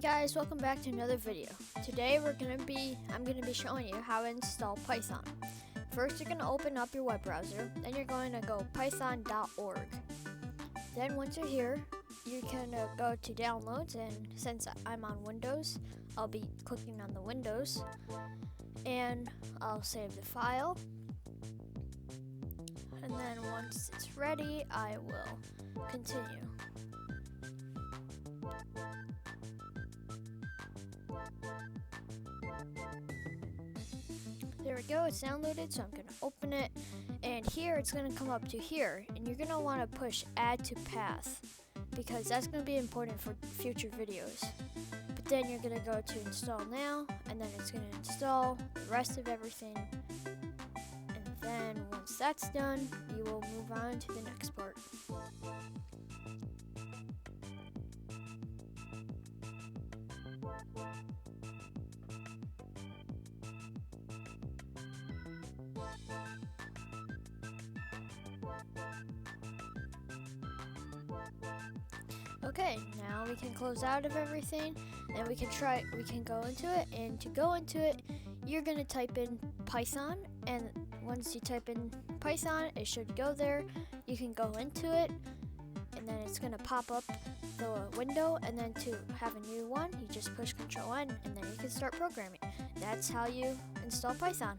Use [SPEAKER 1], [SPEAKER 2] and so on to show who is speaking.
[SPEAKER 1] Guys, welcome back to another video. Today I'm gonna be showing you how to install Python. First, you're gonna open up your web browser, then you're going to go python.org. Then once you're here, you're gonna go to downloads, and since I'm on Windows, I'll be clicking on the Windows, and I'll save the file. And then once it's ready, I will continue. There we go, it's downloaded, so I'm going to open it, and here it's going to come up to here, and you're going to want to push add to path, because that's going to be important for future videos. But then you're going to go to install now, and then it's going to install the rest of everything, and then once that's done, you will move on to the next part. Okay, now we can close out of everything, and we can go into it, and to go into it, you're gonna type in Python, and once you type in Python, it should go there. You can go into it, and then it's gonna pop up the window, and then to have a new one, you just push Ctrl N, and then you can start programming. That's how you install Python.